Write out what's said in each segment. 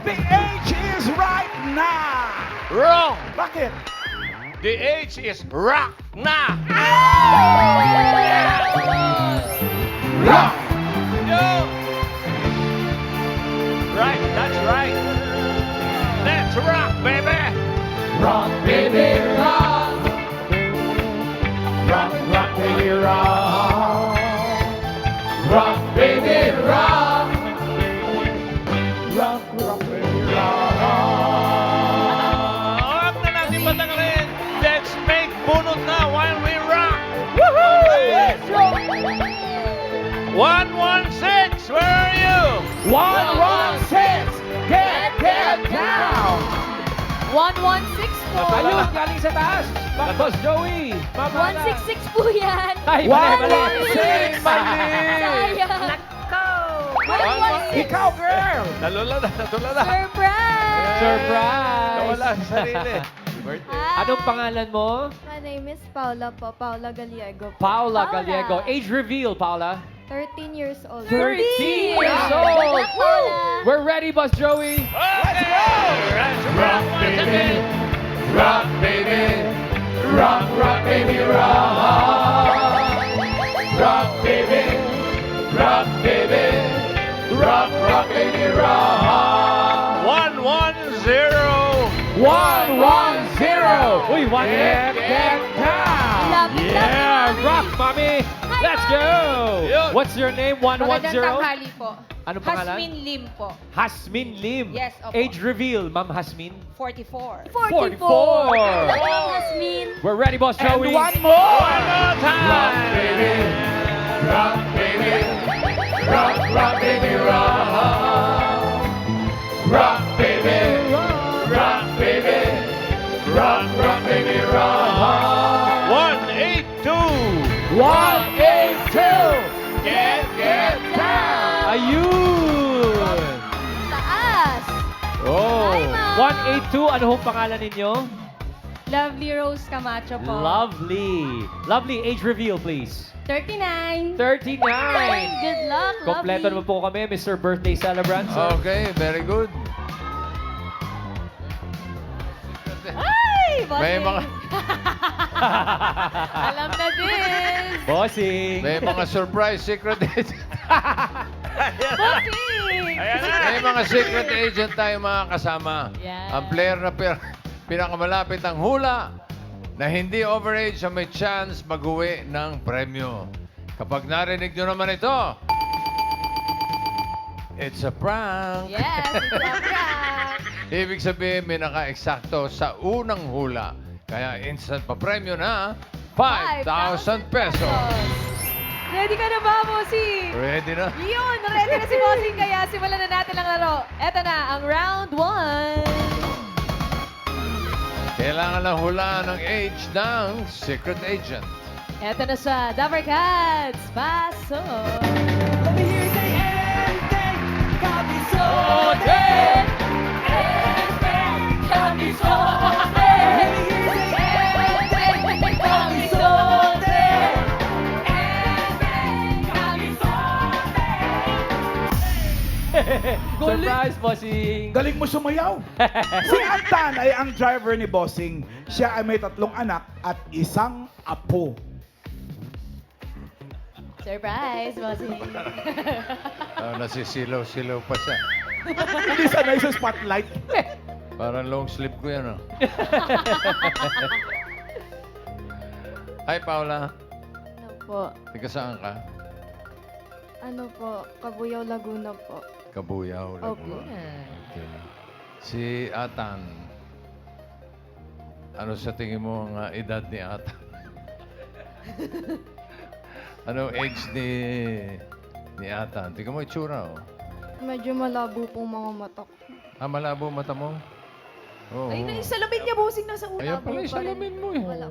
The age is right now. Wrong! Bakit? The age is rock na! Rock! No! Right, that's right. Let's rock, baby! Rock, baby, rock. Rock, rock, baby, rock. Rock, baby, rock. Rock, rock, baby, rock. Huwag na natin patanggalin. Let's make bunot na while we rock! Woohoo! 116, where are you? 116, get down. 116 po. Ayun, galing sa taas. Boss Joey. 166 po yan. Ay, mali. 116, Sayang. Ikaw, girl. Natula na. Surprise! Surprise! Nawala sa sarili. Birthday. Hi. Anong pangalan mo? My name is Paula po, Paula Gallego. Paula Paula. Gallego. Age reveal, Paula. 13 years old. 13 years old. Paula. We're ready, Boss Joey. Let's go! Let's rock, baby! Rock, baby. Rock, rock, baby, rock. Rock, baby. Rock, baby. Rock, rock, baby, rock. 110. 110. Uy, one Get down. Love it, Yeah, love it, rock, mommy. Let's go. Yun. What's your name? 110? Magandang tanghali po. Anong pangalan? Hasmin Lim po. Hasmin Lim. Yes, opo. Age reveal, Ma'am Hasmin. 44. 44. Hello, Hasmin. We're ready, Boss And Joey. one more. One more time. Rock, baby. Rock, baby. Rock, rock, baby, rock. Rock, baby. Rock, baby. Rock, rock, baby, rock. 182. 182. Get down. Ayun. Taas. Oh. Hi, Ma'am. 182. Ano hong pangalan ninyo? Lovely Rose Camacho po. Lovely. Lovely. Age reveal, please. 39. 39. Good luck, Kompleto lovely. naman po kami, Mr. Birthday Celebrant. sir. Okay, very good. Ay, May bossing. mga Alam na din. Bossing. may mga surprise secret agent. Bossing. Ayan na. May mga secret agent tayo mga kasama. Yeah. Ang player na pinakamalapit ang hula na hindi overage ang may chance mag-uwi ng premyo. Kapag narinig nyo naman ito, it's a prank. Yes, it's a prank. Ibig sabihin, may naka-eksakto sa unang hula. Kaya instant pa premyo na 5,000 pesos. Ready ka na ba, Bossing? Ready na? Yun, ready na si Bossing. Kaya simulan na natin ang laro. Eto na, ang round 1. Kailangan lang hulaan ang age ng secret agent. Eto na siya, Dapper Cats. Paso. Surprise, Bossing. Galing mo sumayaw. Si Antan ay ang driver ni Bossing. Siya ay may 3 anak at 1 apo. Surprise, Bossing. Nasisilaw-silaw pa siya. Hindi sanay sa spotlight. Parang long sleeve ko yan, oh. Hi, Paula. Ano po? Tika saan ka? Ano po? Cabuyao, Laguna po. Kabuyaw. Opo. Okay. Si Atan. Ano sa tingin mo ang edad ni Atan? Ano age ni Atan? Tingnan mo itsura, oh. Medyo malabo pong mga mata ko. Malabo mata mo? Oo. Ay, yung salamin niya, Bossing, nasa una. Ayan pala yung pa rin. salamin mo, eh. Wala.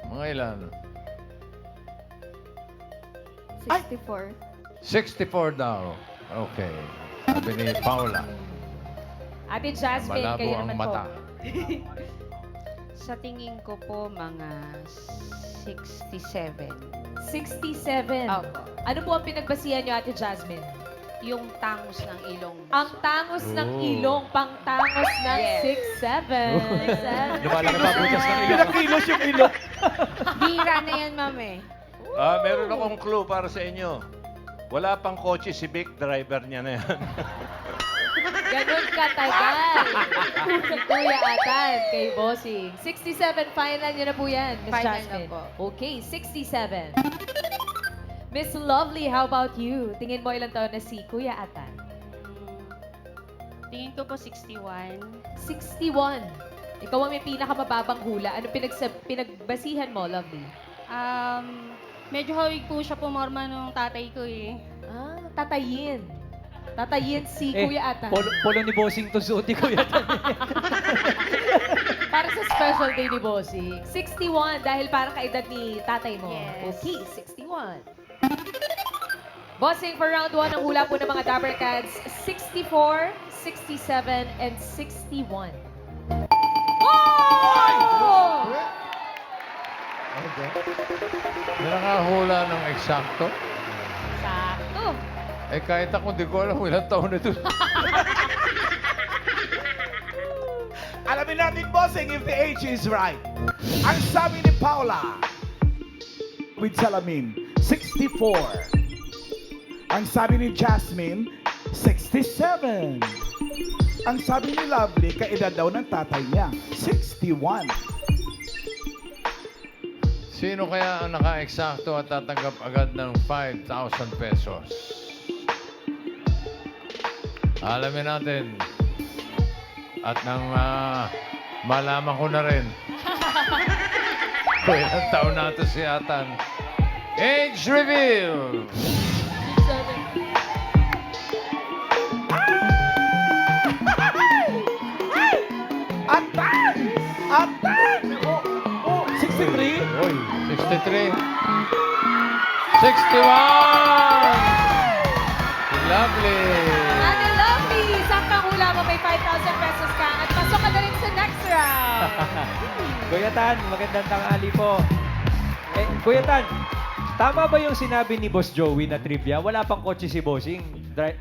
Mga ilan? 64. 64 daw. Okay. Sabi ni Paula. Ate Jasmine, Malabo kayo ang naman mata. po. Sa tingin ko po, mga 67. 67. Opo. Ano po ang pinagbasihan niyo, Ate Jasmine? yung tangos ng ilong. Ang tangos ng Oh. ilong, pangtangos ng Yes. 6'7". Lumalaki pa butas ng ilong. Pinakilos yung ilong. Bira na yan, ma'am eh. Meron akong clue para sa inyo. Wala pang kotse si Vic, driver niya na yan. Ganun katagal. Si Kuya Atan kay Bossing. 67, final nyo na po yan, Miss Final na Jasmine. po. Okay, 67. Miss Lovely, how about you? Tingin mo ilang taon na si Kuya Atan? Tingin ko po 61. 61. Ikaw ang may pinakamababang hula. Ano pinagbasihan mo, Lovely? Medyo hawig po siya pumorma nung tatay ko eh. Ah, tatayin. Tatayin si Kuya Atan. Polo ni Bossing to suot ni Kuya Atan. Para sa special day ni Bossing. 61, dahil parang kaedad ni tatay mo. Yes. Okay, 61. Bossing, for round 1, ang hula po ng mga Dapper Cats, 64, 67, and 61. Oh! May nakahula ng eksakto. Sakto. Eh kahit ako, di ko alam ilang taon na ito. Alamin natin, bossing, if the age is right. Ang sabi ni Paula, with salamin, 64. Ang sabi ni Jasmine, 67. Ang sabi ni Lovely, kaedad daw ng tatay niya, 61. Sino kaya ang naka-eksakto at tatanggap agad ng 5,000 pesos? Alamin natin. At nang malaman ko na rin kung ilang taon na ito si Atan. Age reveal! Atan! Atan! Oh, 63? 63. 61! Lovely! Ate Lovely, saktang hula mo, may 5,000 pesos ka at pasok ka na rin sa next round. Kuya Tan, magandang tanghali po. Kuya Tan, tama ba yung sinabi ni Boss Joey na trivia? Wala pang kotse si Bossing.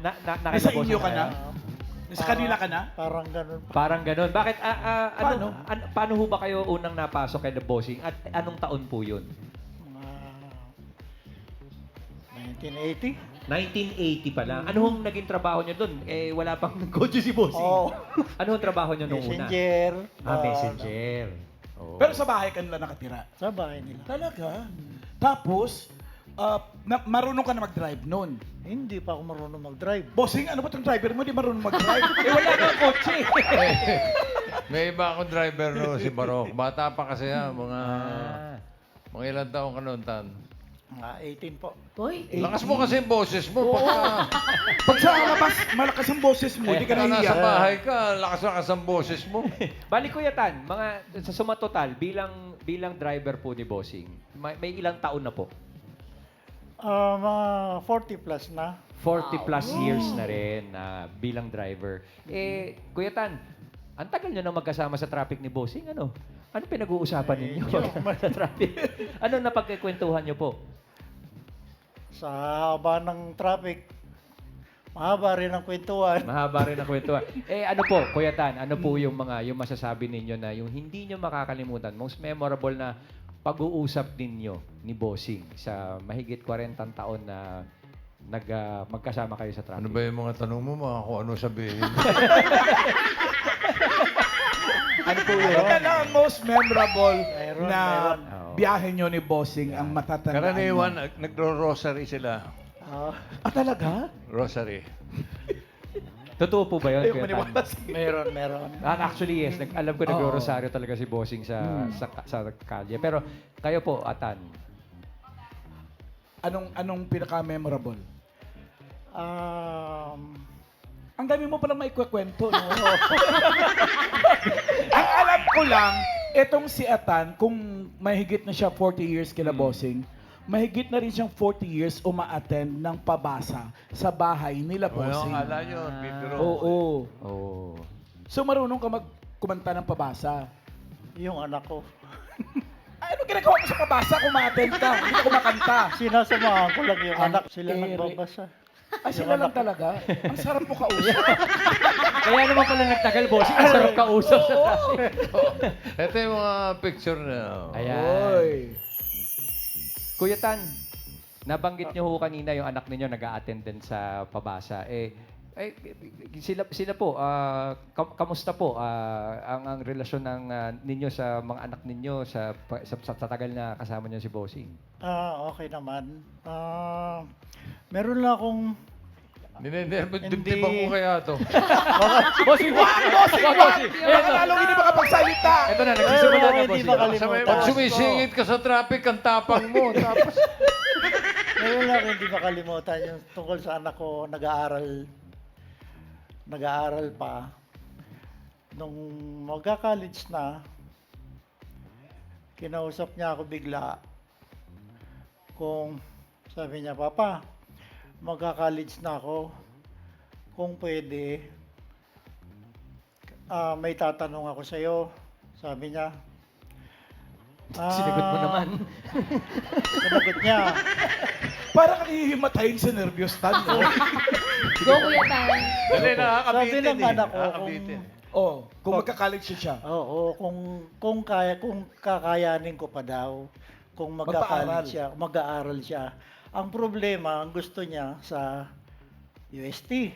Nasa inyo ka na? Nasa kanila ka na? Parang ganun. Parang ganun. Bakit? Paano? Paano ho ba kayo unang napasok kay The Bossing? At anong taon po yun? Mga 1980? 1980 pa lang. Ano hong naging trabaho nyo doon? Eh, wala pang kotse si Bossing. Oo. Ano hong trabaho nyo nung una? Messenger. Messenger. Oh. Pero sa bahay ka nila nakatira. Sa bahay nila. Talaga? Tapos, marunong ka na mag-drive noon. Hindi pa ako marunong mag-drive. Bossing, ano ba itong driver mo? Di marunong mag-drive. Eh, wala nang kotse. May iba akong driver no, si Barok. Bata pa kasi yan, Ah. mga ilang taon ka noon, Tan. Mga 18 po. Hoy, Lakas mo kasi yung boses mo. Pagka Pag sa labas, malakas ang boses mo, di ka nasa nahiya. bahay ka, lakas ang boses mo. Balik Kuya Tan, mga sa suma total bilang driver po ni Bossing, may ilang taon na po? Mga 40 plus na. 40 plus years na rin na bilang driver. Eh, Kuya Tan, ang tagal nyo na magkasama sa traffic ni Bossing, ano? Ano pinag-uusapan ninyo sa traffic? Ano napagkikwentuhan nyo po? Sa haba ng traffic, mahaba rin ang kwentuhan. Mahaba rin ang kwentuhan. Eh, ano po, Kuya Tan, ano po yung masasabi ninyo na yung hindi nyo makakalimutan, most memorable na pag-uusap ninyo ni Bossing sa mahigit 40 taon na magkasama kayo sa traffic? Ano ba yung mga tanong mo, mga kung ano sabihin? Ano po yun? Ano ka lang ang most memorable Meron, na meron. biyahe nyo ni Bossing ang matatandaan Karaniwan, mo? nagro-rosary sila. Ah, talaga? Rosary. Totoo po ba yun, Ayaw Kuya Tan? maniwala. Meron. Actually, yes. Alam ko Oo. nagro-rosaryo talaga si Bossing sa kalye. Pero kayo po, Atan, Anong pinaka-memorable? Um, Ang dami mo palang maikwekwento, no? Ang alam ko lang, etong si Atan, kung mahigit na siya 40 years kila Bossing, mahigit na rin siyang 40 years uma-attend ng pabasa sa bahay nila Ano Bossing. ang akala nyo? Bibiro. Oo. oh. So marunong ka kumanta ng pabasa. yung anak ko. Ay, ano ginagawa mo sa pabasa kung ma-attend ka? Hindi ka kumakanta. Sinasamahan ko lang yung Ang anak. Sila ere. nagbabasa. Ah, sila lang talaga. Ang sarap mo kausap. Kaya naman pala nagtagal, bossing. Ang sarap kausap sa traffic. Ito yung mga picture na. Ayan. Oy. Kuya Tan, nabanggit niyo ho kanina yung anak ninyo nag-a-attend din sa pabasa. Sila po, kamusta po ang relasyon ng ninyo sa mga anak ninyo sa tagal na kasama niyo si Bossing? Okay naman. Meron lang akong Dibdibang mo kaya to. Bossing! Bossing! Baka lalong hindi makapagsalita. Ito na, nagsisimula na, Hindi Bossing. makalimutan. Pag sumisingit ka sa traffic, ang tapang mo. Tapos, Meron lang hindi makalimutan yung tungkol sa anak ko nag-aaral pa. Nung magka-college na, kinausap niya ako bigla kung sabi niya, Papa, magka-college na ako. Kung pwede, may tatanong ako sa'yo. Sabi niya. Sinagot mo naman. Sinagot niya. Parang hihimatayin sa nervyos tan. Go, Kuya Tan. Dali, Sabi nakakabitin ng anak ko, Nakakabitin. Oh, kung magka-college siya. Oo, kung kakayanin ko pa daw, kung Magpaaral. mag-aaral siya. Ang problema, ang gusto niya sa UST.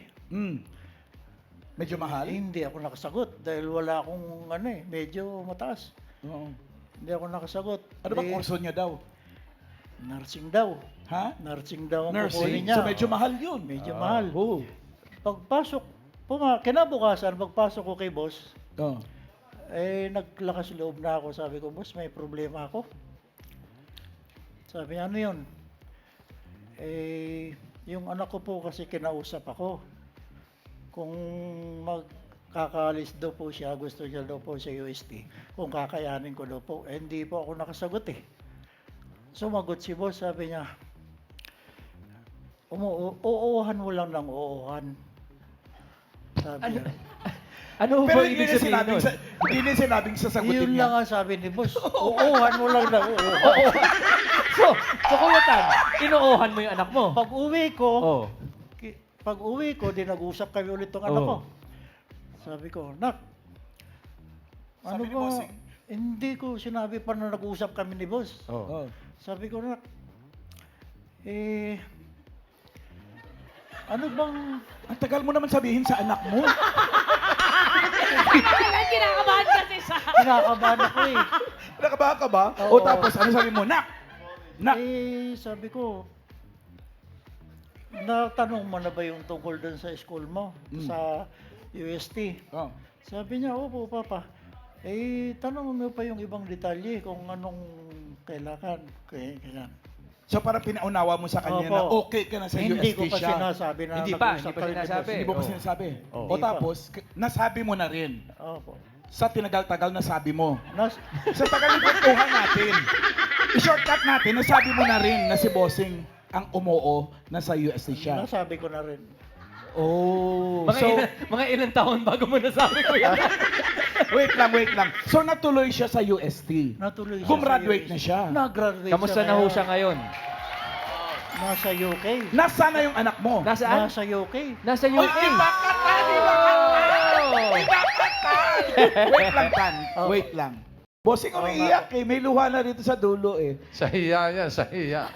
Medyo mahal? Hindi ako nakasagot dahil wala akong medyo mataas. Oo. Hindi ako nakasagot. Ano ba kurso niya daw? Nursing daw. Ha? Nursing daw ang kukunin Nursing? niya. So medyo mahal yun. Medyo mahal. Oo. Pagpasok, kinabukasan, pagpasok ko kay boss, Oh. naglakas loob na ako. Sabi ko, boss, may problema ako. Sabi niya, ano yun? Yung anak ko po kasi kinausap ako. Kung magkakaalis daw po siya, gusto niya daw po sa UST. Kung kakayanin ko daw po. Hindi po ako nakasagot eh. Sumagot si boss, sabi niya, uuhan mo lang ng uuhan. Sabi niya. Ano Pero ba hindi ibig niya sabihin sinabing, nun? hindi niya sinabing sasagutin Yun niya. lang ang sabi ni boss. Uuhan mo lang ng uuhan. So Kuya Tan, inuuhan mo yung anak mo? Pag uwi ko, Oh. di nag-usap kami ulit tong anak Oo. ko. Sabi ko, Nak, ano Sabi ni ba? Bossing? Hindi ko sinabi pa na nag-usap kami ni boss. Oh. Oh. Sabi ko, Nak, ano bang, Ang tagal mo naman sabihin sa anak mo. Kailan kinakabahan kasi siya? kinakabahan ako eh. Nakabahan ka ba? Oo. O tapos, ano sabi mo? Nak! Nak! Sabi ko, natanong mo na ba yung tungkol doon sa school mo? Sa UST? Oh. Sabi niya, opo, Papa. Tanong mo pa yung ibang detalye kung anong kailangan. Kailangan. So parang pinaunawa mo sa kanya na Opo. okay ka na sa Hindi UST ko pa siya. sinasabi na Hindi pa nag-usap kami ni sinasabi. boss. Hindi mo pa Oo. sinasabi. Oo. O tapos, nasabi mo na rin. Opo. Sa tinagal-tagal na sabi mo. Nas, Sa tagal ng kwentuhan natin, i-shortcut natin, nasabi mo na rin na si Bossing ang umuo na sa UST siya. nasabi ko na rin. Oh. Mga ilang taon bago mo nasabi, Kuya Tan? wait lang. So natuloy siya sa UST. Natuloy siya Gumraduate sa na siya. Nag-graduate Kamusta na ho siya ngayon? Nasa UK. Nasaan na yung anak mo? Nasaan? Nasa UK. Nasa UK. Di ba katan? Wait lang, Tan. Oh. Wait lang. Bossing umiiyak eh. May luha na dito sa dulo eh. sa hiya yan, sa hiya.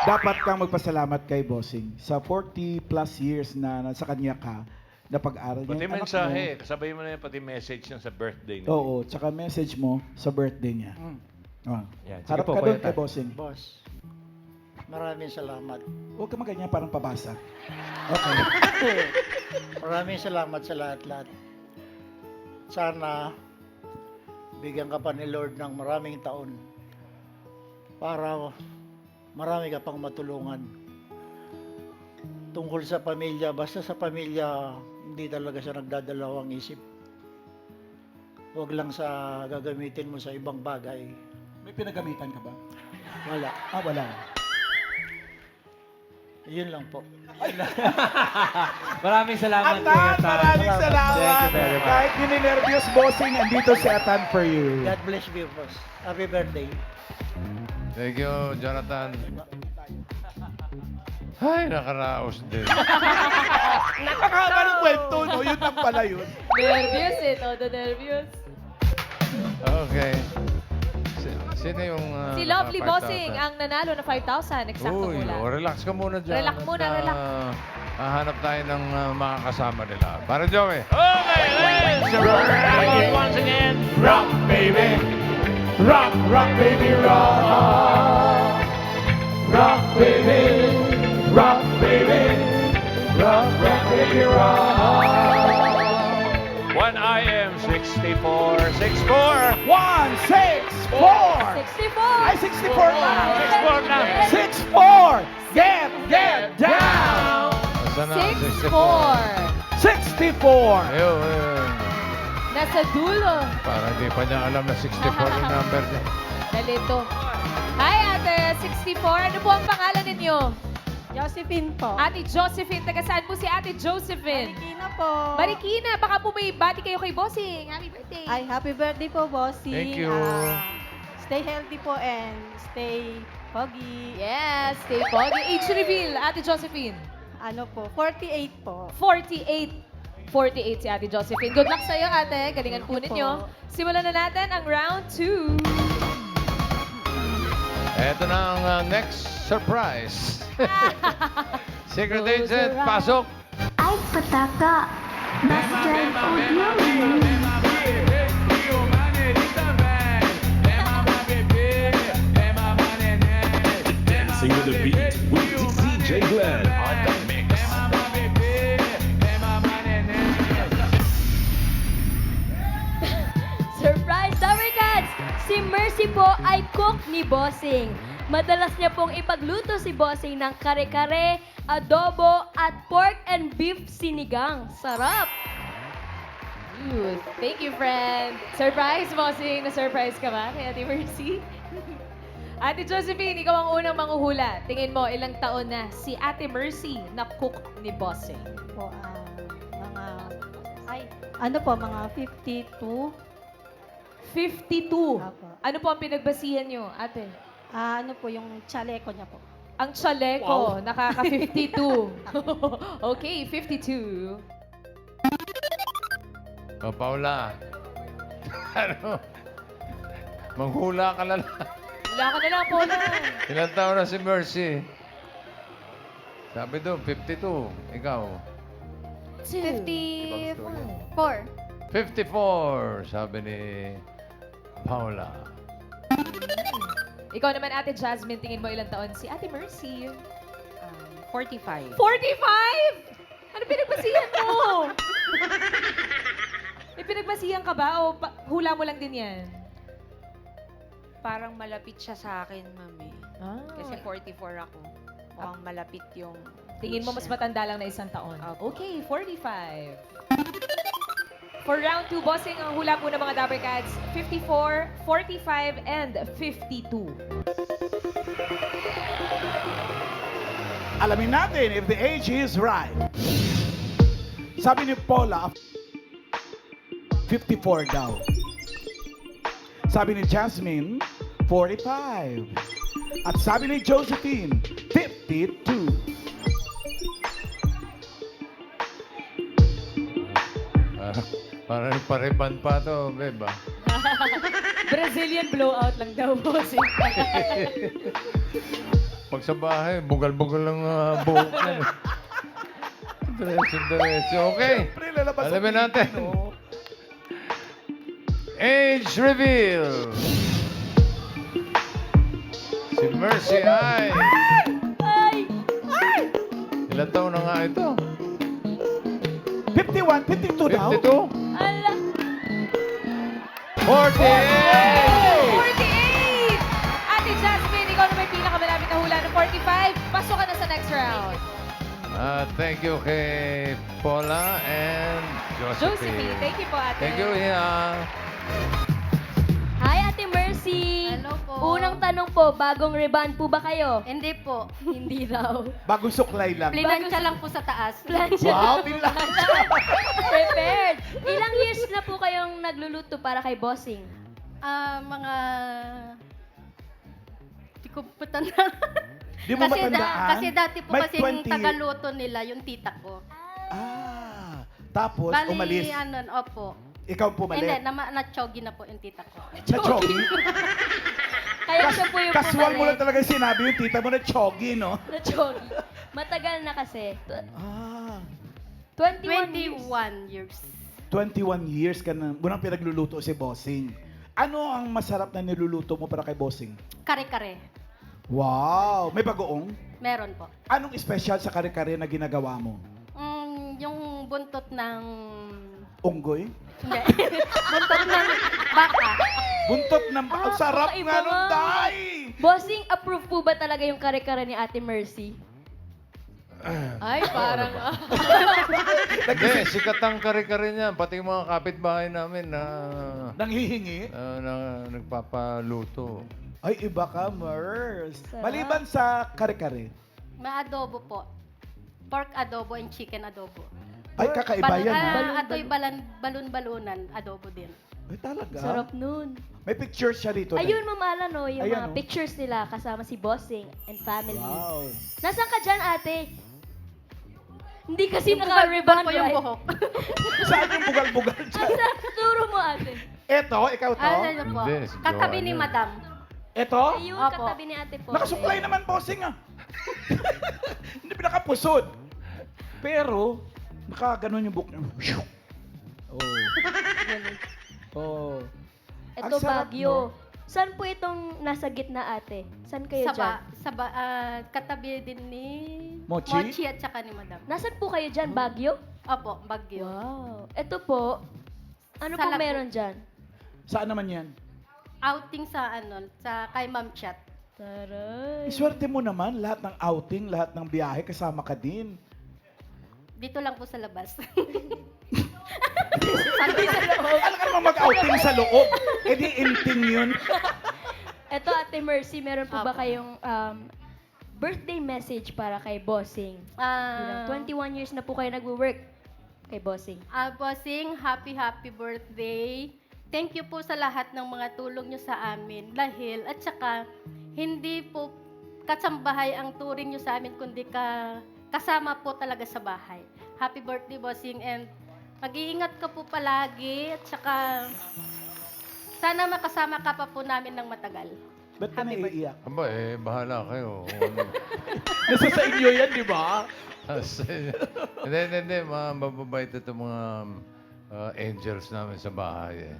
Dapat kang magpasalamat kay Bossing sa 40 plus years na nasa kanya ka na pag-aral niya. Pati yung anak mensahe, kasabay mo na yan pati message niya sa birthday niya. Oo, tsaka message mo sa birthday niya. Oh. Yan, sige Harap po, ka Kuya doon kay Tan. Bossing. Boss, maraming salamat. Huwag ka maganyan, parang pabasa. Okay. Maraming salamat sa lahat-lahat. Sana bigyan ka pa ni Lord ng maraming taon para marami ka pang matulungan. Tungkol sa pamilya, basta sa pamilya, hindi talaga siya nagdadalawang isip. Huwag lang sa gagamitin mo sa ibang bagay. May pinagamitan ka ba? Wala. Ah, wala. Yun lang po. Maraming salamat, Kuya Atan, Tan. maraming Salamat. salamat. Thank you very much. Kahit nininervyos Bossing, andito si Atan for you. God bless you, boss. Happy birthday. Thank you, Jonathan. Ay, nakaraos din. Nakakaba ng kwento, no? Yun lang pala yun. Nervyos eh, todo nervyos. Okay. Sino yung... Si Lovely naka 5,000? Bossing ang nanalo na 5,000. Eksakto Uy, mula. relax ka muna dyan. Relax muna, At, relax. Hahanap tayo ng mga kasama nila. Para Joey. Okay, let's rock it once again. Rock, baby. Rock, rock, baby, rock. Rock, baby. Rock, baby. Rock, rock, baby, rock. When I am 64, 64. 1, 6, 4. 64! Ay, 64 na. 64 na. 6, 4. Get down. Asan na? 6-4. 64. Ayun. Nasa dulo. Parang di pa niya alam na 64 yung number niya. Dalito. Hi, Ate. 64. Ano po ang pangalan ninyo? Josephine po. Ate Josephine. Taga saan po si Ate Josephine? Marikina po. Marikina. Baka po may bati kayo kay Bossing. Happy birthday. Ay, happy birthday po, bossy. Thank you. Stay healthy po and stay foggy. Yes. Stay foggy. Age reveal, Ate Josephine. Ano po, 48 po. 48. 48 si Ate Josephine. Good luck sa'yo, ate. Galingan po Thank you ninyo. po. Simulan na natin ang round 2. Eto na ang next surprise. Secret Close agent, your eyes. pasok. Ay, pataka. Basta audio. Dancing with the beat with DJ Glenn on the mix. Surprise, Summer Cats! Si Mercy po ay cook ni Bossing. Madalas niya pong ipagluto si Bossing ng kare-kare, adobo, at pork and beef sinigang. Sarap! Thank you, friend. Surprise, Bossing. Na-surprise ka ba kay Ate Mercy? Ate Josephine, ikaw ang unang manghuhula. Tingin mo, ilang taon na si Ate Mercy na cook ni Bossing? Po, mga 52. 52. Apo. Ano po ang pinagbasihan nyo, ate? Ano po, yung chaleco niya po. Ang chaleco, nakaka-52. Okay, 52. O, Paula. Ano? Manghula ka na lang. Wala ka na lang po na. Ilan taon na si Mercy? Sabi doon, 52. Ikaw? 54. 54, sabi ni Paula. Ikaw naman, Ate Jasmine, tingin mo ilang taon si Ate Mercy? 45. 45? Ano pinagbasihan mo? May pinagbasihan ka ba o hula mo lang din yan? Parang malapit siya sa akin, mami. Ah. Kasi 44 ako. Mukhang malapit yung Tingin mo mas age niya. matanda lang na isang taon. Opo. Okay, 45. For round 2, bossing, ang hula po ng mga Dapper Cats, 54, 45, and 52. Alamin natin if the age is right. Sabi ni Paula, 54 daw. Sabi ni Jasmine, 45. At sabi ni Josephine, 52. Parang pariban pa to, babe. ah. Brazilian blowout lang daw, bossing. Pag sa bahay, bugal-bugal lang buhok yan. Diretso. Okay. Siyempre, lalabas ang Alamin TV, natin. no? Age reveal. Si Mercy ay... Ay! Ilan taon na nga ito? 51, 52 daw. 52? Ala! 48! 48! Ate Jasmine, ikaw na may pinakamalapit na hula ng 45. Pasok ka na sa next round. Thank you kay Paula and Josephine. Josephine, thank you po, ate. Thank you, Ina. Hi, Ate Mercy! Hello po. Unang tanong po, bagong reband po ba kayo? Hindi po. Hindi raw. Bagong suklay lang. Plinansya lang po sa taas. Plancha Wow, lang. pinansya. Prepared. Ilang years na po kayong nagluluto para kay Bossing? Mga... Hindi ko po tanda. Di mo matandaan? Kasi dati po May kasi 20 tagaluto nila yung tita ko. Tapos Bali, umalis. opo. Ikaw pumalit. Hindi, na-chogi na po yung tita ko. Sa chogi? Kaya siya po yung Casual mo lang pumalit. talaga sinabi yung tita mo na chogi, no? Na chogi. Matagal na kasi. Ah, 21 years. 21 years. 21 years ka na. Unang pinagluluto si Bossing. Ano ang masarap na niluluto mo para kay Bossing? Kare-kare. Wow! May bagoong? Meron po. Anong special sa kare-kare na ginagawa mo? Yung buntot ng... Unggoy? Hindi. buntot ng baka. Buntot ng Ang sarap kakaiba nga nung nga. day! Bossing, approve po ba talaga yung kare-kare ni Ate Mercy? Ay, parang... Hindi, sikat ang kare-kare niya. Pati yung mga kapitbahay namin na, Nanghihingi? na nagpapaluto. Ay, iba ka, Mers. Sarap. Maliban sa kare-kare. May adobo po. Pork adobo and chicken adobo. Ay, kakaiba yan, ha? Ato'y balon-balunan adobo din. Ay, talaga? Sarap nun. May pictures siya dito. Ayun, Ma'am Alan, no, yung Ayan, mga oh. pictures nila kasama si Bossing and family. Wow. Nasaan ka dyan, ate? Hindi kasi Yung bugal-bugal naka-ribbon, po yung right? buhok. Saan yung bugal-bugal dyan? Asa, turo mo, ate. Eto, ikaw to? Ano po? Hindi, si Katabi ni Joanna. madam. Eto? Ayun, Opo. katabi ni ate po. Nakasuklay naman, Bossing, ah. Hindi pa nakapusod. Pero, nakaganon yung book niya. Oh. Oh. Ito, Ang sarap, Baguio. Saan po itong nasa gitna, ate? Saan kayo dyan? Katabi din ni Mochi? at saka ni madam. Nasaan po kayo dyan, Baguio? Opo, Baguio. Wow. Ito po, ano Sa po Lapu- meron dyan? Saan naman yan? Outing sa kay Ma'am Chat. Taray. Iswerte mo naman, lahat ng outing, lahat ng biyahe, kasama ka din. Dito lang po sa labas. Alam ka naman mag-outing sa loob. E di inting yun. Ito, Ate Mercy, meron po ba Opo. kayong birthday message para kay Bossing? Bilang 21 years na po kayo nagwo-work kay Bossing. Bossing, happy birthday. Thank you po sa lahat ng mga tulong nyo sa amin. Dahil, at saka, hindi po kasambahay ang turing nyo sa amin, kundi kasama po talaga sa bahay. Happy birthday, Bossing, and mag-iingat ka po palagi, at saka, sana makasama ka pa po namin ng matagal. Ba't ka Happy birthday. naiiyak? Aba, bahala kayo. Kung ano. Nasa sa inyo yan, di ba? Hindi. Mababait ito mga angels namin sa bahay.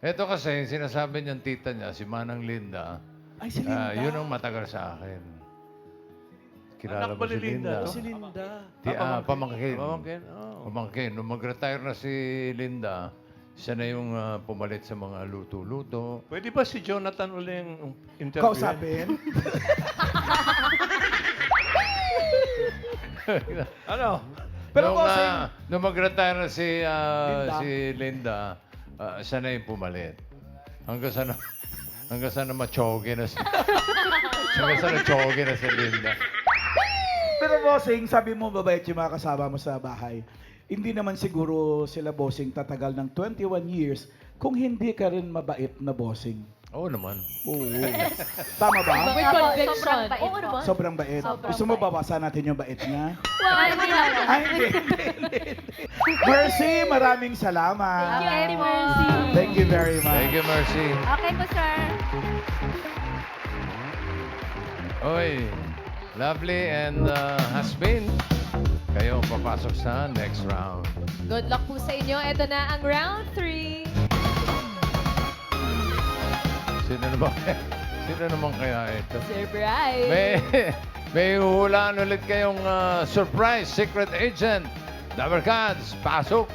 Ito kasi, sinasabi niyang tita niya, si Manang Linda, Ay, si Linda. yun ang matagal sa akin. Kilala Anak mo ba si ni Linda? Linda? Si Linda. Pamangkin. Pamangkin, Pamangkin. Nung mag-retire na si Linda, siya na yung pumalit sa mga luto-luto. Pwede ba si Jonathan uling interview? Kausapin? Ano? Pero nung, bossing, nung mag-retire na si Linda. si Linda, siya na yung pumalit. Hanggang sa na machoge na si hanggang sa na-choge na si Linda. pero bossing, sabi mo mabait yung mga kasama mo sa bahay. Hindi naman siguro sila bossing tatagal ng 21 years kung hindi ka rin mabait na bossing. Oo naman. Oo. Tama ba? With Opo, conviction. sobrang bait Oo po. naman. Sobrang bait. Sobrang Gusto mo bait. bawasan natin yung bait niya? Ay, hindi na po. Ay, hindi. Mercy, maraming salamat. Thank you, Ate Mercy. Thank you very much. Thank you, Mercy. Okay po, sir. Oy, lovely and has been. Kayo ang papasok sa next round. Good luck po sa inyo. Ito na ang round 3. Sino naman kaya ito? Surprise! May huhulaan ulit kayong surprise secret agent. Dabber Cats, pasok!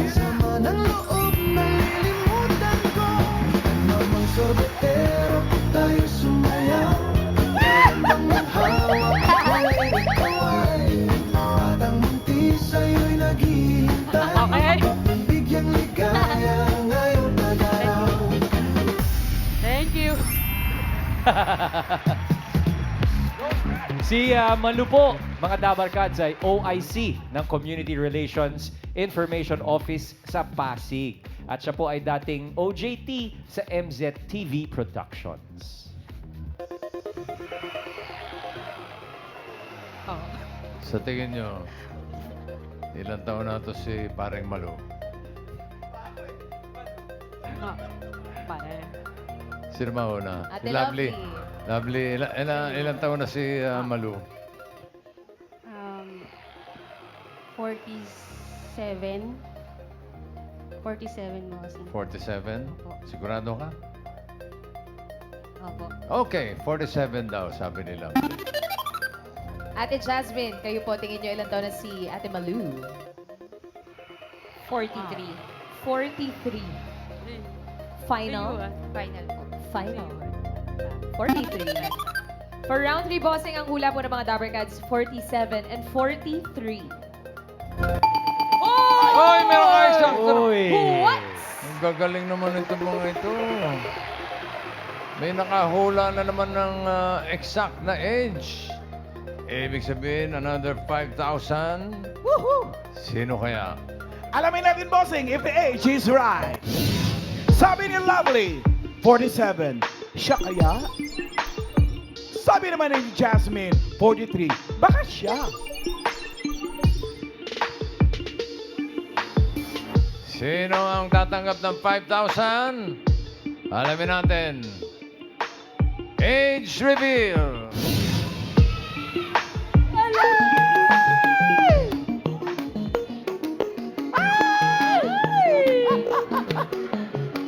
Sama ng loob, nalilimutan ko. Namang sorbetero, tayo sumayaw. Ang maghawak ay ikaw ay. At ang munti sa'yo'y naghihintay. Okay. Bigyang ligaya ngayong pag-araw. Thank you. Si Manu po, mga Dabarkads, ay OIC ng Community Relations Information Office sa Pasig. At siya po ay dating OJT sa MZTV Productions. Sa tingin nyo, ilang taon na to si Paring Malu? Sino mauna? Ate Si Lovely. Lovely. Lovely, ilang taon na si Malu? 47. 47 bossing. 47? Sigurado ka? Opo. Okay, 47 daw, sabi ni Lovely. Ate Jasmine, kayo po, tingin nyo ilang taon na si Ate Malu? 43. 43. Final? Final po. Final. 43. For round 3, bossing, ang hula po ng mga Dabber Cats, 47 and 43. Hoy, meron ka isang Uy! What? Ang gagaling naman itong mga ito. May nakahula na naman ng exact na age. Ibig sabihin, another 5,000. Woohoo! Sino kaya? Alamin natin, bossing, if the age is right. Sabi ni Lovely, 47. Siya kaya? Sabi naman ni Jasmine, 43. Baka siya. Sino ang tatanggap ng 5,000? Alamin natin. Age reveal.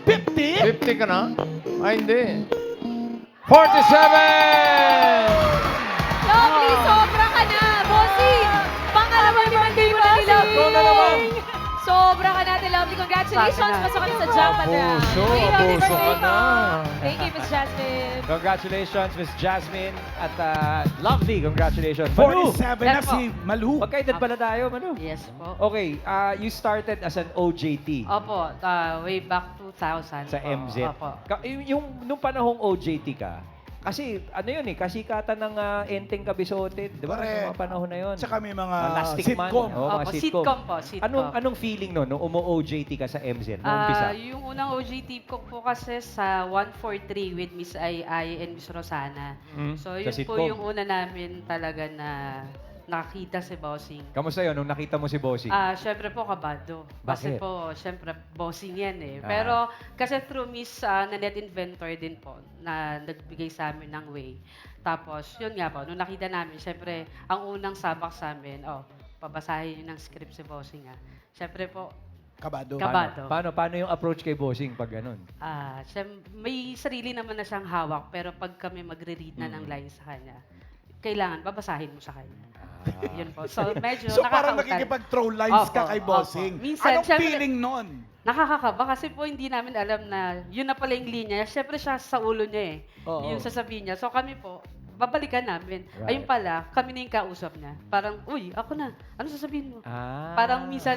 $50? 50 ka na? Ay, hindi. 47! Lovely, sobra ka na! Bossing! Pangalawang limandang mo na ni Lovely! Sobra ka natin, Lovely. Congratulations! Pasok ka na sa jackpot round. Abuso, Happy abuso ka birthday na. po. Thank you, Miss Jasmine. Congratulations, Miss Jasmine. At Lovely, congratulations. Manu! 47 na si Malu. Magkaedad pala tayo, Manu. Yes po. Okay, you started as an OJT Opo, way back 2000 sa po. MZ. Opo. Nung panahong OJT ka, kasi ano yun kasikatan ng Enteng Kabisote, di ba? Correct. Sa mga panahon na yun. Tsaka may mga Plastic Man. sitcom. Oo, mga Opo, sitcom. sitcom po, sitcom. Anong feeling nung umu-OJT ka sa MZ? Nung umpisa? Yung unang OJT ko po kasi sa 143 with Miss Ai and Miss Rosana. So Sa yun po sitcom. yung una namin talaga na nakita si Bossing. Kamusta yun nung nakita mo si Bossing? Syempre po kabado. Kasi Bakit? po, syempre bossing yan eh. Ah. Pero kasi through Miss Nanette Inventor din po, na nagbigay sa amin ng way. Tapos, yun nga po, nung nakita namin, syempre, ang unang sabak sa amin, pabasahin yun ng script si bossing ah. Syempre po, Kabado. Kabado. Paano yung approach kay Bossing pag ganun? may sarili naman na siyang hawak, pero pag kami magre-read na ng lines sa kanya, kailangan babasahin mo sa kanya. Yun po. So, medyo So parang nakakautal. nakikipag-throw lines ka Opo, kay opo. bossing. Minsan, Anong syempre- feeling nun? Nakakakaba kasi po hindi namin alam na yun na pala yung linya. Siyempre siya sa ulo niya eh. Oo. Yung sasabihin niya. So kami po, babalikan namin. Right. Ayun pala, kami na yung kausap niya. Parang, uy, ako na. Ano sasabihin mo? Ah. Parang minsan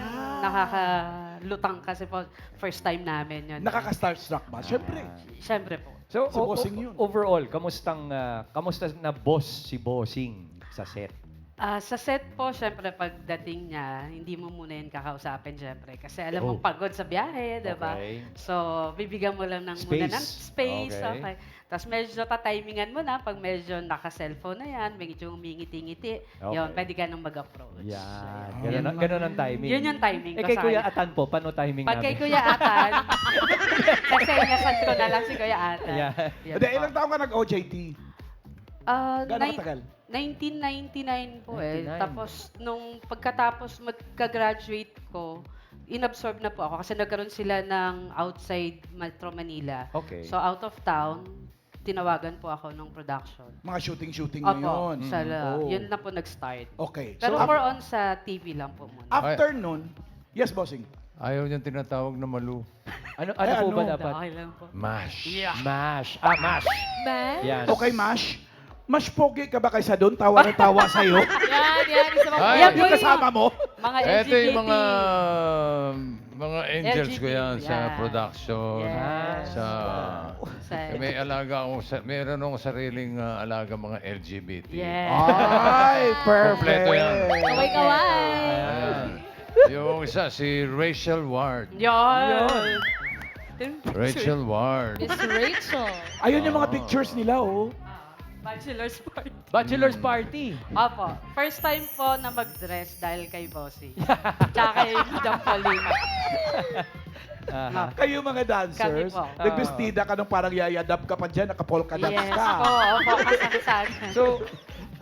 nakakalutang kasi po, first time namin yun. Nakaka-starstruck ba? Siyempre. Siyempre po. So, Si Bossing yun. overall, kamusta na boss si Bossing sa set? Sa set po, syempre pagdating niya, hindi mo muna yan kakausapin, syempre. Kasi alam mo, Oh. pagod sa biyahe, di ba? Okay. So, bibigyan mo lang muna Space. ng space. Okay. Okay. Tapos medyo tatimingan mo na pag medyo naka-cellphone na yan, medyo umingiti-ngiti, Okay. yun, pwede ka nang mag-approach. Yan. Yun. Ganun ang timing. Yun yung timing Eh ko kay sa Kuya kanya. Atan po, paano timing Pag kay namin? Kuya Atan, kasi inasan ko na lang si Kuya Atan. Yeah. Yan Hindi, po. ilang taon ka nag-OJT? Gano'ng katagal? 1999 po eh. 99. Tapos, nung pagkatapos magka-graduate ko, inabsorb na po ako kasi nagkaroon sila ng outside Metro Manila. Okay. So, out of town, tinawagan po ako ng production. Mga shooting-shooting na yun. Oh. Yun na po nag-start. Okay. Pero so, more on sa TV lang po muna. after nun, yes, bossing. Ayaw niyang tinatawag na Malu. Ano Ay, po ba ano? dapat? Okay lang po. Mash. Mash. Mash. Man? Yan. Okay, Mash. Mas pogi ka ba kaysa doon? Tawa na tawa sa'yo. Yan. Isa mga Ay. Yan yung kasama mo. Mga Ito yung LGBT. mga angels ko yan sa Yeah. production. Yes. Sa, Sa- may alaga akong, meron akong sariling alaga mga LGBT. Yes. Ay, Kompleto perfect. yan. Kaway-kaway. Ayan. Yung isa, si Rachel Ward. Yan. Rachel Ward. Miss Rachel. Ayun yung mga pictures nila, oh. Bachelor's party. Bachelor's party. Opo. First time po na mag-dress dahil kay Bossy. Tsaka kay Madam Pauline. Aha. Kayo mga dancers, Kami po. nagbestida ka nung parang yayadap ka pa dyan, nakapolka dance Yes ka. po. Opo, kasangsagan. So,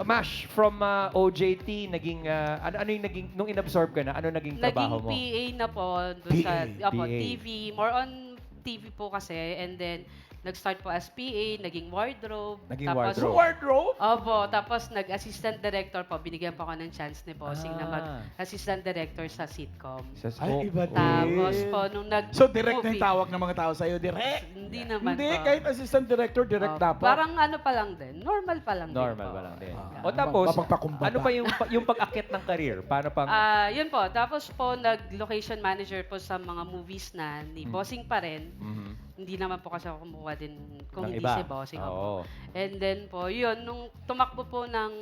Mash, from OJT, naging, ano yung naging, nung inabsorb ka na, ano naging Naging trabaho mo? PA na po doon sa opo, PA. TV. More on TV po kasi. And then, nag-start po as PA, naging wardrobe. Naging tapos, wardrobe. Wardrobe? Opo, tapos nag-assistant director po. Binigyan po ako ng chance ni Bossing na Ah. mag-assistant director sa sitcom. Sa Ay, iba din. Tapos po, nung nag So, direct na yung movie- tawag ng mga tao sa'yo, direct? Hindi naman Hindi, po. kahit assistant director, direct Oh, dapat. parang ano pa lang din. Normal pa lang din Normal po. pa lang din. Ah. O tapos, Mapagpakumbaba. ano pa yung pag-akit ng career? Paano pang... Yun po. Tapos po, nag-location manager po sa mga movies na ni Bossing pa rin. Mhm. Hindi naman po kasi ako kumuha din kung Ng hindi iba? si Bossing. Oo. Opo. And then po, yun, nung tumakbo po ng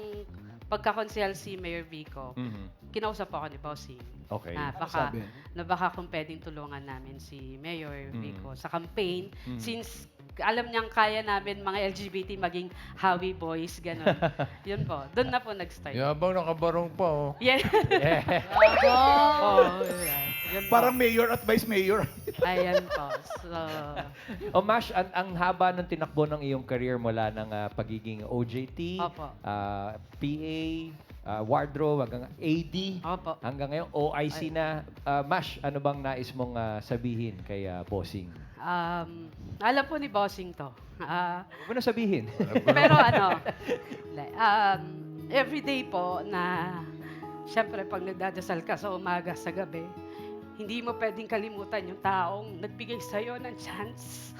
pagkakonsel si Mayor Vico, Mhm. kinausap po ako ni Bossing. Okay. Na baka kung pwedeng tulungan namin si Mayor Vico sa campaign. Since alam niyang kaya namin mga LGBT maging Howie boys, gano'n. Yun po. Doon na po nag-start. Yabang nakabarong pa, oh. Yeah. Yeah. Oh, yeah. Yun po. Parang mayor at vice mayor. Ayan po. So, O Mash, ang haba ng tinakbo ng iyong career mula ng pagiging OJT, Opo. PA, wardrobe, hanggang AD, Opo. hanggang ngayon OIC na. Mash, ano bang nais mong sabihin kay Bossing? alam po ni Bossing to. Huwag mo na sabihin. Pero ano, everyday po na, syempre pag nagdadasal ka sa umaga, sa gabi, hindi mo pwedeng kalimutan yung taong nagbigay sa'yo ng chance.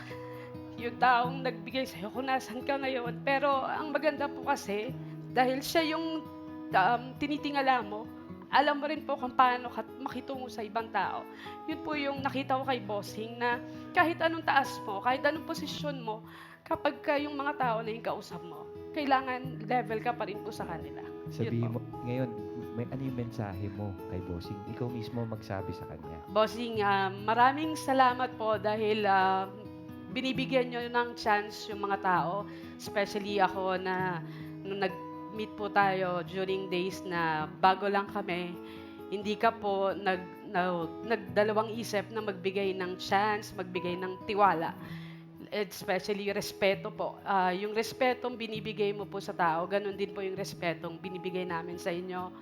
Yung taong nagbigay sa'yo kung nasan ka ngayon. Pero ang maganda po kasi, dahil siya yung tinitingala mo, alam mo rin po kung paano makitungo sa ibang tao. Yun po yung nakita ko kay Bossing na kahit anong taas mo, kahit anong posisyon mo, kapag yung mga tao na yung kausap mo, kailangan level ka pa rin po sa kanila. Sabihin Yun po. mo, ngayon, ano yung mensahe mo kay Bossing? Ikaw mismo magsabi sa kanya. Bossing, maraming salamat po dahil binibigyan nyo ng chance yung mga tao. Especially ako na nung nag-meet po tayo during days na bago lang kami, hindi ka po nagdalawang isip na magbigay ng chance, magbigay ng tiwala. Especially respeto po. Yung respetong binibigay mo po sa tao, ganun din po yung respetong binibigay namin sa inyo.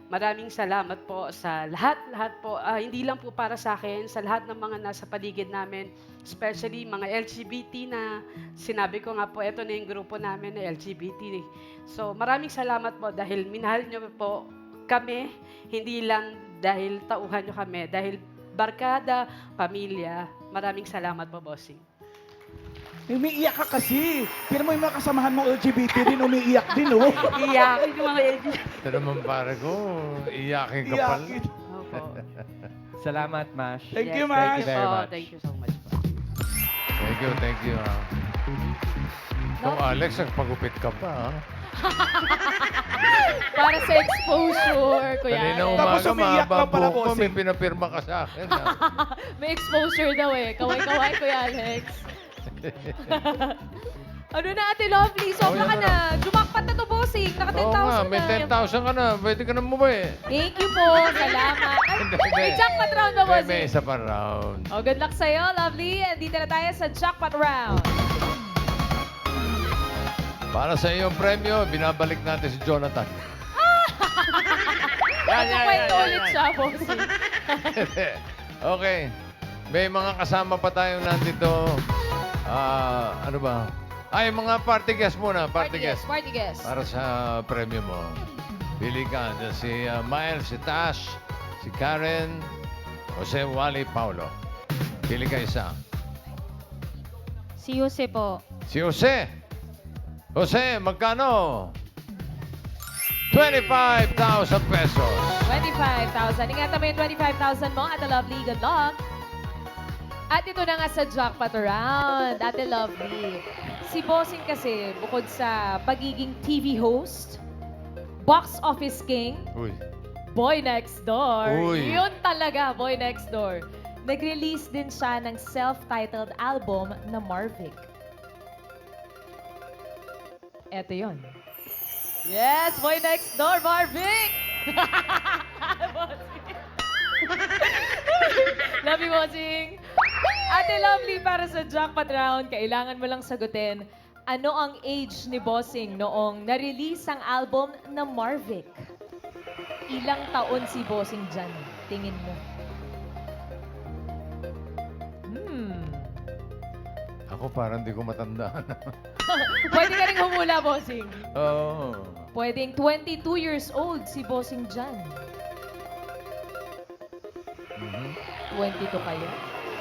Maraming salamat po sa lahat po. Hindi lang po para sa akin, sa lahat ng mga nasa paligid namin, especially mga LGBT na sinabi ko nga po, ito na yung grupo namin na LGBT. So maraming salamat po dahil minahal nyo po kami, hindi lang dahil tauhan nyo kami, dahil barkada, pamilya. Maraming salamat po, Bossing. Umiiyak ka kasi. Pero mo yung mga kasamahan mo LGBT din, umiiyak din, oh. Iyakin yung mga LGBT. Ito naman pare ko, iyakin ka pala. Iyakin. Opo. Salamat, Mash. Thank you, Yes, Mash. Thank you very po. much. Thank you so much po. Thank you. Ikaw, Alex, nagpagupit ka pa, ha? Para sa exposure, Kuya Kanina Alex. Tapos umaga, umiiyak mahaba ka pala, buhok ko, may bossing. pinapirma ka sa akin, ha? May exposure daw eh. Kaway-kaway, Kuya Alex. Ano na, Ate Lovely? Sobra Oh, ka yan na. Jumakpat na to, Bossing. Naka 10,000 Oo nga, may na. 10,000 ka na. Pwede ka na bumuwi. Thank you po. Salamat. Ay, Hindi. may jackpot round na, May Bossing. isa pa round. Oh, good luck sa'yo, Lovely. And dito na tayo sa jackpot round. Para sa iyong premyo, binabalik natin si Jonathan. Magkukwento ulit siya, Bossing. Okay. May mga kasama pa tayong nandito. Ano ba? Ay, mga party guest muna. Party guest. Party guest. Para sa premyo mo. Pili ka. Diyan si Miles, si Tash, si Karen, Jose, Wally, Paulo. Pili ka isa. Si Jose po. Si Jose. Jose, magkano? 25,000 pesos. 25,000. Ingatan mo yung 25,000 mo, Ate Lovely. Good luck. At ito na nga sa jackpot round, Ate Lovely. Si Bossing kasi, bukod sa pagiging TV host, box office king, Uy. boy next door. Uy. Yun talaga, boy next door. Nag-release din siya ng self-titled album na Marvic. Eto yon. Yes, boy next door, Marvic! Love you, bossing. Ate Lovely, para sa jackpot round, kailangan mo lang sagutin, ano ang age ni Bossing noong na-release ang album na Marvic? Ilang taon si Bossing dyan? Tingin mo. Ako parang di ko matandaan. Pwede ka rin humula, Bossing. Oo. Pwedeng 22 years old si Bossing dyan. 22 kayo?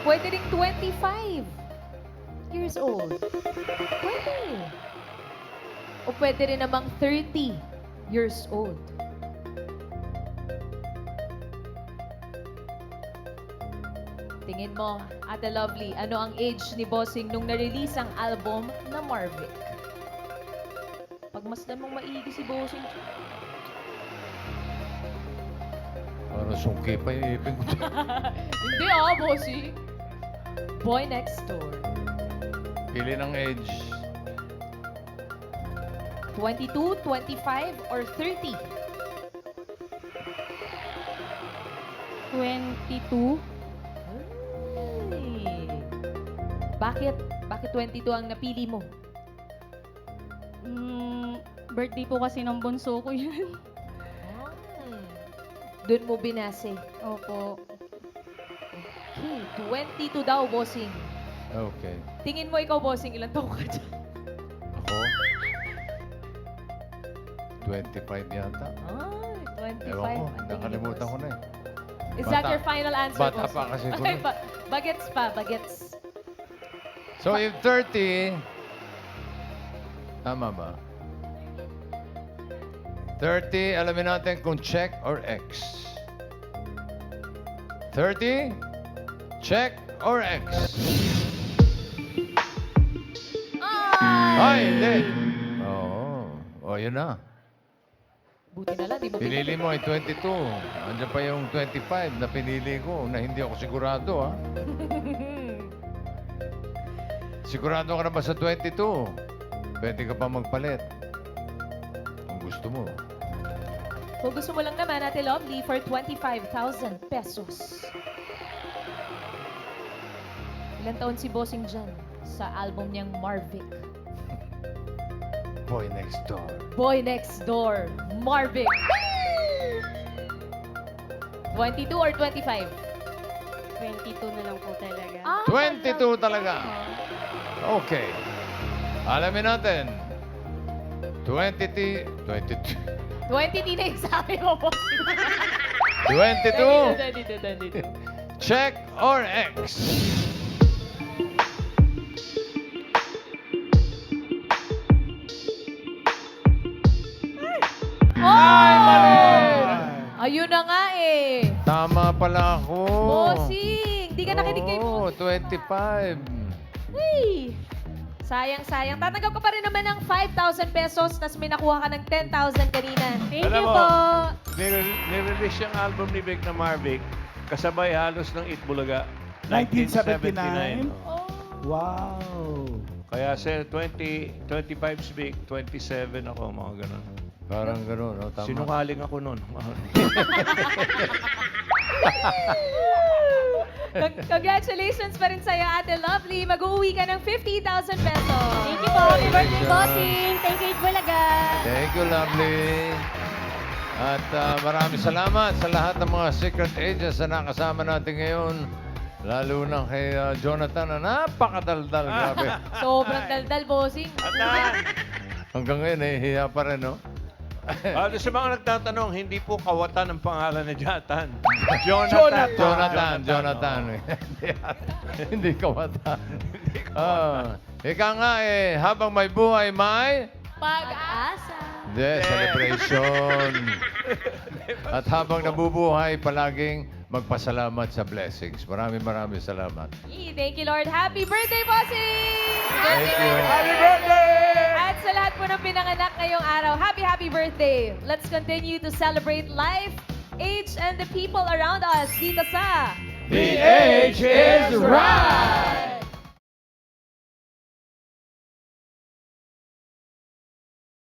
Pwede rin 25 years old. Pwede. O pwede rin namang 30 years old. Tingin mo, Ate Lovely, ano ang age ni Bossing nung na-release ang album na Marvic? Pagmasdan mong maigi si Bossing. Parang sungki pa yung ipin ko. Hindi Bossing. Boy next door. Pili ng age. 22, 25, or 30? 22. Ay. Bakit? Bakit 22 ang napili mo? Birthday po kasi ng bunso ko yan. Doon mo binase. Opo. Okay, 22 daw, Bossing. Okay. Tingin mo ikaw, Bossing, ilang taong ka dyan? Ako? 25 yata. Ay, 25. Ewan ko, Ang tingin ni nakalimutan ko Bossing. na eh. Is that Bata- your final answer, bata Bossing? pa kasi ko Ay, nun. bagets pa, bagets. So if 30, tama ba? 30, alamin natin kung check or X. 30, check or X? Ay, hindi. Oo. Oh, yun na. Buti na lang, di mo Pinili mo ay 22. Andiyan pa yung 25 na pinili ko na hindi ako sigurado, ha? Sigurado ka na ba sa 22? Pwede ka pa magpalit. Kung gusto mo. Kung gusto mo lang naman, Ate Lovely, for 25,000 pesos. Ilan taon si Bossing dyan sa album niyang Marvic? Boy Next Door. Boy Next Door, Marvic. 22 or 25? 22 na lang po talaga. 22 talaga. Okay. Alamin natin. 22. 20 na yung sabi mo, Bossing. 22. 22. Check or X? Ay, mali! Ayun na nga eh. Tama pala ako. Bossing, di ka nakinig kay Oo, 25. Hey! Sayang. Tatanggap ka pa rin naman ng 5,000 pesos, tapos may nakuha ka ng 10,000 kanina. Thank Alam you mo, po. Nire-release yung album ni Vic na Marvic, kasabay halos ng Itbulaga. 1979? Oh. Wow. Kaya sa 25 si Vic, 27 ako, mga ganun. Parang gano'n, no? Tama. Sinungaling ako nun. Congratulations pa rin sa'yo, Ate Lovely. Mag-uwi ka ng 50,000 pesos. Thank you po. Happy birthday, Bossing. Thank you, Itbulaga. Thank you, lovely. At maraming salamat sa lahat ng mga secret agents na nakasama natin ngayon. Lalo na kay Jonathan na napakadaldal. Grabe. Sobrang daldal, Bossing. Hanggang ngayon, nahihiya pa rin, no? Sa mga nagtatanong, hindi po kawatan ang pangalan ni Jonathan. Jonathan. Hindi kawatan. Ika nga habang may buhay, may... Pag-asa. Hindi, celebration. At habang nabubuhay, palaging magpasalamat sa blessings. Maraming salamat. Thank you, Lord. Happy birthday, Bossing! Thank you. Happy birthday! At sa lahat po ng pinanganak ngayong araw, happy birthday! Let's continue to celebrate life, age, and the people around us dito sa The age is right!